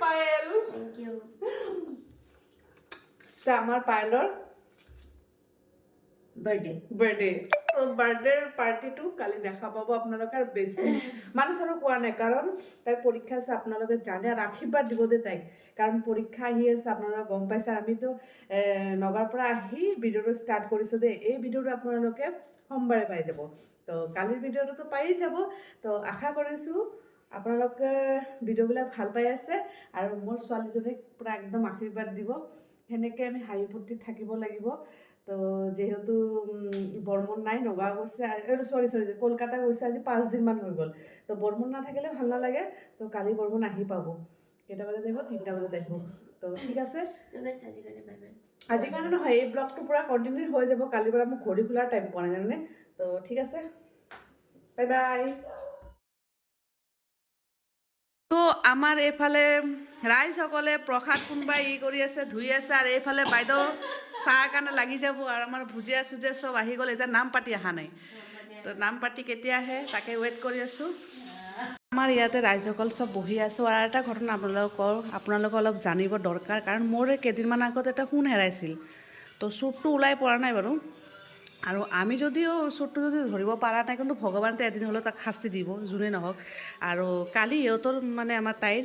Payel. Thank U. তা আমাৰ পায়েলৰ birthday তো বাৰ্থডেৰ পাৰ্টিটো কালি দেখা পাব আপোনালোকে। আৰু বেছি মানুহ চানুহ কোৱা নাই, কাৰণ তাইৰ পৰীক্ষা আছে, আপোনালোকে জানে। আৰু আশীৰ্বাদ দিব দে তাইক, কাৰণ পৰীক্ষা আহি আছে, আপোনালোকে গম পাইছে। আমিতো নগাঁৱৰ পৰা আহি ভিডিঅ'টো ষ্টাৰ্ট কৰিছোঁ দেই। এই ভিডিঅ'টো আপোনালোকে সোমবাৰে পাই যাব। তো কালিৰ ভিডিঅ'টোতো পায়েই যাব। তো আশা কৰিছোঁ আপোনালোকে ভিডিঅ'বিলাক ভাল পাই আছে, আৰু মোৰ ছোৱালীজনীক পূৰা একদম আশীৰ্বাদ দিব। সেনেকৈ আমি হাঁহি ফূৰ্তিত থাকিব লাগিব। তো যেহেতু বৰ্মন নাই, নগাঁও গৈছে, চৰি কলকাতা গৈছে, আজি 5 দিনমান হৈ গ'ল। তো বৰ্মন নাথাকিলে ভাল নালাগে। তো কালি বৰ্মন আহি পাব। কেইটা বজাত আহিব? 3টা বজাত আহিব। তো ঠিক আছে, আজিৰ কাৰণে নহয়, এই ব্লগটো পূৰা কণ্টিনিউ হৈ যাব। কালিৰ পৰা মোক ঘড়ী খোলাৰ টাইম পোৱা নাই জানেনে। তো ঠিক আছে, বাই বাই। তো আমাৰ এইফালে ৰাইজসকলে প্ৰসাদ কোনোবাই কৰি আছে, ধুই আছে। আৰু এইফালে বাইদেউ চাহ কাৰণে লাগি যাব। আৰু আমাৰ ভুজিয়া চুজিয়া চব আহি গ'ল। এতিয়া নাম পাতি অহা নাই। তো নাম পাতি কেতিয়া আহে তাকে ৱেইট কৰি আছোঁ। আমাৰ ইয়াতে ৰাইজসকল চব বহি আছোঁ। আৰু এটা ঘটনা আপোনালোকে অলপ জানিব দৰকাৰ, কাৰণ মোৰ কেইদিনমান আগত এটা সোণ হেৰাইছিল। তো চুৰটো ওলাই পৰা নাই বাৰু। আৰু আমি যদিও চোৰটো যদি ধৰিব পৰা নাই, কিন্তু ভগৱানতে এদিন হ'লেও তাক শাস্তি দিব, যোনে নহওক। আৰু কালি সিহঁতৰ মানে আমাৰ তাইৰ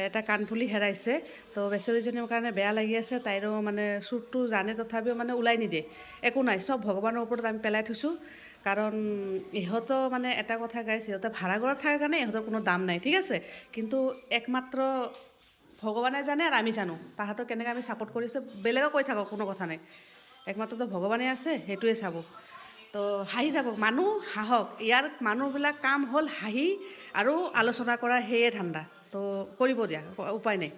এটা কাণফুলি হেৰাইছে। তো বেচেৰীজনীৰ কাৰণে বেয়া লাগি আছে। তাইৰো মানে চোৰটো জানে, তথাপিও মানে ওলাই নিদিয়ে। একো নাই, চব ভগৱানৰ ওপৰত আমি পেলাই থৈছোঁ। কাৰণ ইহঁতৰ মানে এটা কথা গাইছে, ইহঁতে ভাড়া ঘৰত থাকে কাৰণে ইহঁতৰ কোনো দাম নাই, ঠিক আছে। কিন্তু একমাত্ৰ ভগৱানে জানে আৰু আমি জানো তাহাঁতক কেনেকৈ আমি ছাপোৰ্ট কৰিছে। বেলেগক কৈ থাকক, কোনো কথা নাই। একমাত্ৰতো ভগৱানে আছে, সেইটোৱে চাব। তো হাঁহি থাকক, মানুহ হাঁহক। ইয়াৰ মানুহবিলাক কাম হ'ল হাঁহি আৰু আলোচনা কৰা, সেয়ে ধান্দা। তো কৰিব দিয়া, উপায় নাই।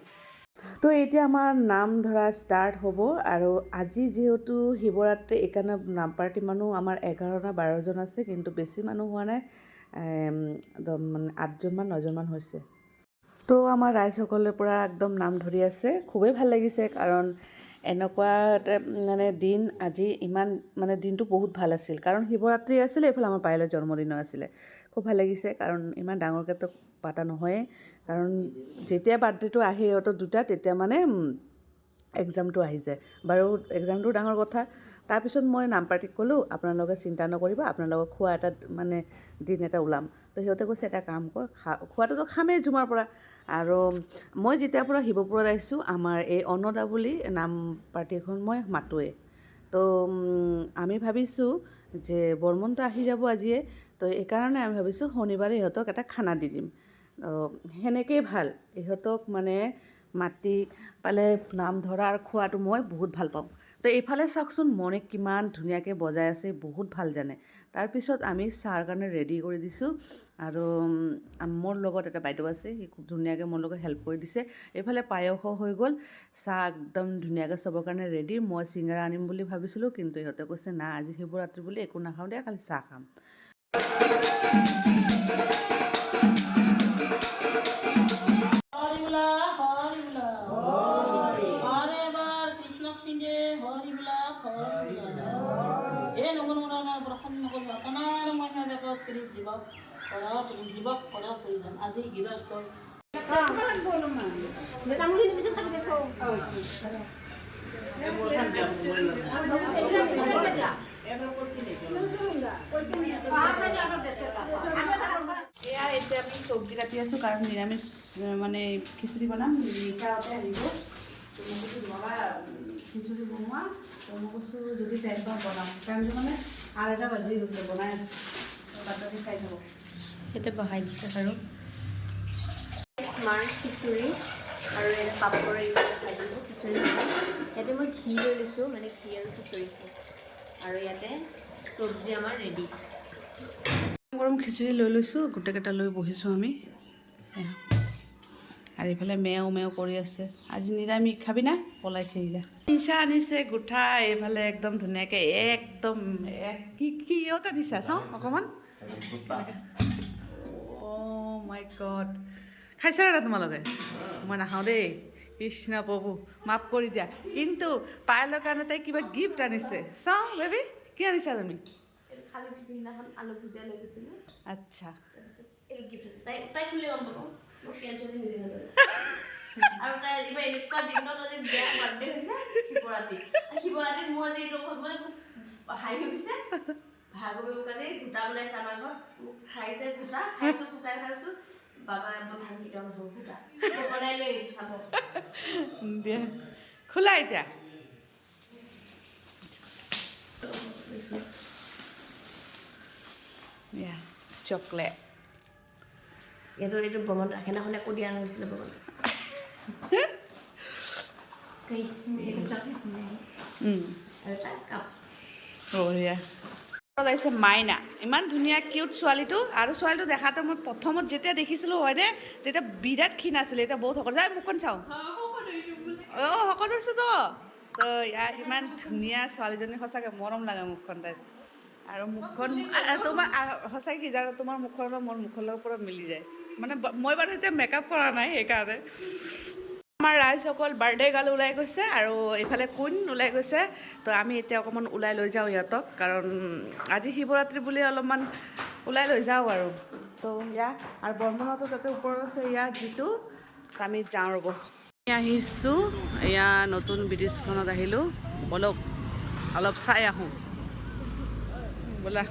তো এতিয়া আমাৰ নাম ধৰা ষ্টাৰ্ট হ'ব। আৰু আজি যিহেতু শিৱৰাত্ৰি, এইকাৰণে নাম পাৰ্টি মানুহ আমাৰ 11 নে 12জন আছে, কিন্তু বেছি মানুহ হোৱা নাই। মানে 8জনমান 9জনমান হৈছে। তো আমাৰ ৰাইজসকলে পৰা একদম নাম ধৰি আছে। খুবেই ভাল লাগিছে, কাৰণ এনেকুৱা এটা মানে দিন আজি ইমান মানে দিনটো বহুত ভাল আছিল। কাৰণ শিৱৰাত্ৰি আছিলে, এইফালে আমাৰ পায়েলৰ জন্মদিনো আছিলে। খুব ভাল লাগিছে, কাৰণ ইমান ডাঙৰকৈ পাতা নহয়েই। কাৰণ যেতিয়া বাৰ্থডেটো আহে সিহঁতৰ দুটা, তেতিয়া মানে এক্সামটো আহি যায়। বাৰু এক্সামটো ডাঙৰ কথা। তাৰপিছত মই নাম পাৰ্টিক ক'লোঁ, আপোনালোকে চিন্তা নকৰিব, আপোনালোকক খোৱা এটা মানে দিন এটা ওলাম। তো সিহঁতে কৈছে এটা কাম কৰ, খোৱাটোতো খামেই জুমাৰ পৰা। আৰু মই যেতিয়াৰ পৰা শিৱপুৰত আহিছোঁ, আমাৰ এই অন্নদা বুলি নাম পাৰ্টিখন মই মাতোৱেই। তো আমি ভাবিছোঁ যে বৰ্মনটো আহি যাব আজিয়ে। তো এইকাৰণে আমি ভাবিছোঁ শনিবাৰে ইহঁতক এটা খানা দি দিম। সেনেকেই ভাল, ইহঁতক মানে মাতি পালে নাম ধৰা আৰু খোৱাটো মই বহুত ভাল পাওঁ। তো এইফালে চাওকচোন, মনে কিমান ধুনীয়াকৈ বজাই আছে, বহুত ভাল জানে। তাৰপিছত আমি চাহৰ কাৰণে ৰেডি কৰি দিছোঁ। আৰু মোৰ লগত এটা বাইদেউ আছে, সি খুব ধুনীয়াকৈ মোৰ লগত হেল্প কৰি দিছে। এইফালে পায়সো হৈ গ'ল, চাহ একদম ধুনীয়াকৈ চবৰ কাৰণে ৰেডি। মই চিংৰা আনিম বুলি ভাবিছিলোঁ, কিন্তু ইহঁতে কৈছে না, আজি শিৱৰাত্ৰি বুলি একো নাখাওঁ দে, খালি চাহ খাম। আজি গৃহস্থ এয়া এতিয়া আমি চব্জি কাটি আছোঁ, কাৰণ নিৰামিষ মানে খিচিৰি বনাম। নিশাতে আহিব, তো মই কৈছোঁ বাবা খিচিৰি বনোৱা। তো মই কৈছোঁ যদি টাইম পাওঁ বনাম। টাইমটো মানে 8:30 বাজি গৈছে, বনাই আছোঁ। বাটতে চাই থাকোঁ। সেইটো বহাই দিছে বাৰু। মাৰ খিচুৰি আৰু এই পাপৰ এইবিলাক খাই দিব খিচুৰি। ইয়াতে মই ঘি লৈ লৈছোঁ, মানে ঘি আৰু খিচুৰি খাই। আৰু ইয়াতে চব্জি আমাৰ ৰেডি। গৰম খিচিৰি লৈ লৈছোঁ, গোটেইকেইটা লৈ বহিছোঁ আমি। আৰু এইফালে মেও মেও কৰি আছে, আজি নিৰামিষ খাবি না, পলাইছে ইয়া। নিচা আনিছে গোঠা, এইফালে একদম ধুনীয়াকৈ একদম কি কিহত আনিছা চাওঁ অকণমান। অ' মাই গড, খাইছা না তোমালোকে? মই নাখাওঁ দেই, কৃষ্ণ প্ৰভু মাফ কৰি দিয়া। কিন্তু পায়েলৰ কাৰণে তাই কিবা গিফ্ট আনিছে, চাওঁ বেবী কি আনিছা তুমি? খালি টিফিনদিনাখন আলু ভুজিয়া লৈ গৈছিলোঁ। আচ্ছা, তাৰপিছত এইটো গিফ্ট আছে, তাই খুলি গম পাব। মই কেঞ্চলি নিজে নাজানো। আৰু আজিবা এনেকুৱা দিনত আজি বেয়া বাৰ্থডে হৈছে শিৱৰাত্ৰি শিৱৰাত্ৰিত মোৰ আজি এইটো মানে হাঁহি উঠিছে ভাগৱী মোক আজি গোটা বনাইছে আমাৰ ঘৰত মোক খাইছে গোটা খাইছো সঁচাই খাইছো বাবা একদম ভাঙি কেতিয়াও নহ'ব গোটা বনাই লৈ আহিছো চাব দিয়া খোলা এতিয়া চকলেট এইটো বমন সেইদিনাখন একো দিয়া নহৈছিলে বমন আহিছে মাইনা ইমান ধুনীয়া কিউট ছোৱালীটো আৰু ছোৱালীটো দেখাতে মই প্ৰথমত যেতিয়া দেখিছিলোঁ হয়নে তেতিয়া বিৰাট ক্ষীণ আছিলে এতিয়া বহুত শকত যায় মুখখন চাওঁ অঁ শকত হৈছোঁ তো ইয়াৰ ইমান ধুনীয়া ছোৱালীজনী সঁচাকৈ মৰম লাগে মুখখন তাই আৰু মুখখন তোমাৰ সঁচাকৈ কি জানো তোমাৰ মুখৰ মোৰ মুখৰ লগত পুৰা মিলি যায় মানে মই বাৰু এতিয়া মেকআপ কৰা নাই সেইকাৰণে আমাৰ ৰাইজসকল বাৰ্থডে গাৰ্ল ওলাই গৈছে আৰু এইফালে কোন ওলাই গৈছে তো আমি এতিয়া অকণমান ওলাই লৈ যাওঁ ইহঁতক কাৰণ আজি শিৱৰাত্ৰি বুলি অলপমান ওলাই লৈ যাওঁ আৰু তো ইয়াৰ আৰু বৰ্মনতো তাতে ওপৰত আছে ইয়াৰ যিটো আমি যাওঁ ৰ'ব আহিছোঁ এয়া নতুন ব্ৰিজখনত আহিলোঁ বলক অলপ চাই আহোঁ ব'লা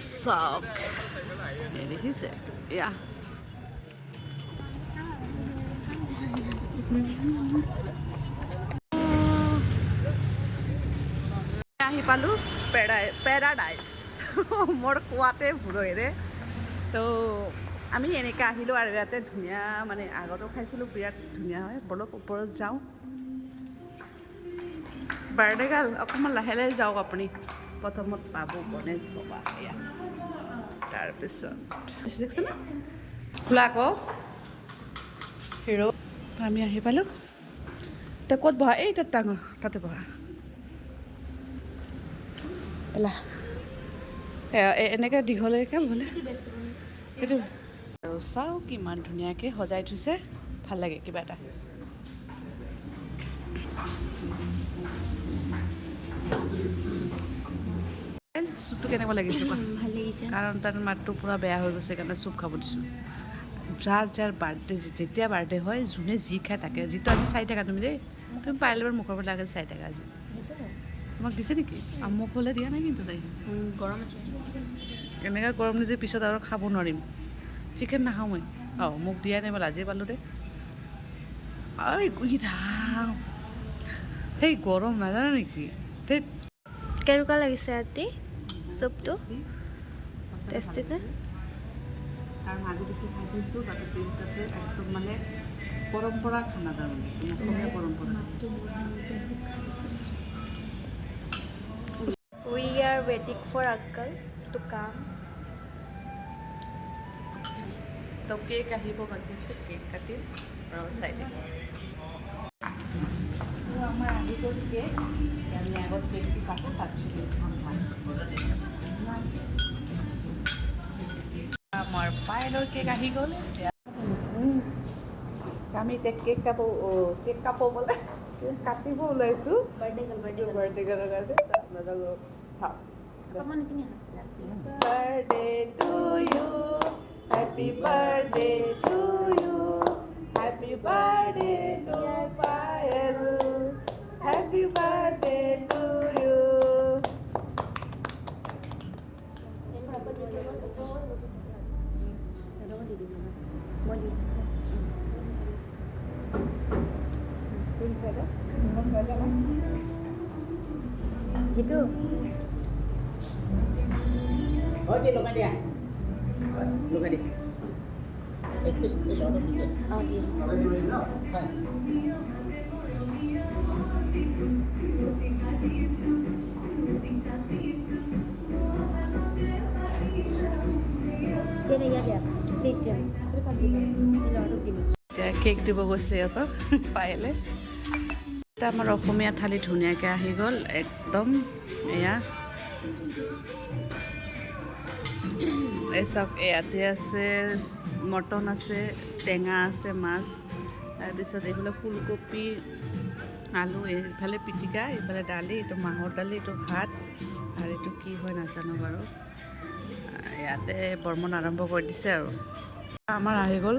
চাওক দেখিছে এয়া আহি পালোঁ পেৰাডাইজ মোৰ খোৱাতে ভুৰৈৰে তো আমি এনেকৈ আহিলোঁ আৰু ইয়াতে ধুনীয়া মানে আগতো খাইছিলোঁ বিৰাট ধুনীয়া হয় বলক ওপৰত যাওঁ বাৰ্থডে গাৰ্ল অকণমান লাহে লাহে যাওক আপুনি প্ৰথমত পাব গণেশ বাবা এয়া তাৰপিছত দেখিছে ন খোলা আকৌ হিৰ' আমি আহি পালোঁ এতিয়া ক'ত বহা এই তাত ডাঙৰ তাতে বহা এলা এনেকৈ দীঘলৈকে বোলে সেইটো আৰু চাওঁ কিমান ধুনীয়াকৈ সজাই থৈছে ভাল লাগে কিবা এটা চুপটো কেনেকুৱা লাগিছে ভাল লাগিছে কাৰণ তাৰ মাতটো পূৰা বেয়া হৈ গৈছে কাৰণে চুপ খাব দিছোঁ যাৰ যাৰ বাৰ্থডে যেতিয়া বাৰ্থডে হয় যোনে যি খায় তাকে যিটো আজি চাই থাকা তুমি দেই তুমি পাৰিলে বাৰু মুখৰ পৰা লাগে চাই থাকা আজি তোমাক দিছে নেকি মোক হ'লে দিয়া নাই কিন্তু তাই গৰম আছে এনেকৈ গৰম নিদি পিছত আৰু খাব নোৱাৰিম চিকেন নাখাওঁ মই অঁ মোক দিয়াই নাই মই লাজেই পালোঁ দে ঐ গুড়িৰাম সেই গৰম নাজানো নেকি সেই কেনেকুৱা লাগিছে ৰাতি চুপটো টেষ্টি নে কাৰণ আগে বেছি খাই চাইছোঁ তাতে টেষ্ট আছে একদম মানে পৰম্পৰা খানা তাৰমানে অসমীয়া পৰম্পৰা We are waiting for uncle to come. তো কেক আহিব বাকী আছে কেক কাটিম আৰু চাই দিম আমাৰ আহি গ'ল কেক আমি আগত কেকটো কাটো তাৰপিছত আমাৰ পাইলৰ কেক আহি গ'ল আমি এতিয়া কেক কাপ বোলে কেক কাটিব ওলাইছোঁ বাৰ্থডে গাৰ্লৰ কাৰণে আপোনালোকক চাওক birthday to you happy birthday to you happy birthday to Payel happy birthday to you Gitu. Oke, lo kan dia. Lo kan dia. Ekpis lo kan dia. Oh, yes. Kan. Dia. Plate dia. Berkat dia. Ini order dia. এতিয়া cake দিব গৈছে সিহঁতক পাইলে এতিয়া আমাৰ অসমীয়া থালি ধুনীয়াকৈ আহি গ'ল একদম এয়া এই চাওক ইয়াতে আছে মটন আছে টেঙা আছে মাছ তাৰপিছত এইফালে ফুলকবি আলু এইফালে পিটিকা এইফালে দালি এইটো মাহৰ দালি এইটো ভাত আৰু এইটো কি হয় নাজানো বাৰু ইয়াতে বৰ্মন আৰম্ভ কৰি দিছে আৰু আমাৰ আহি গ'ল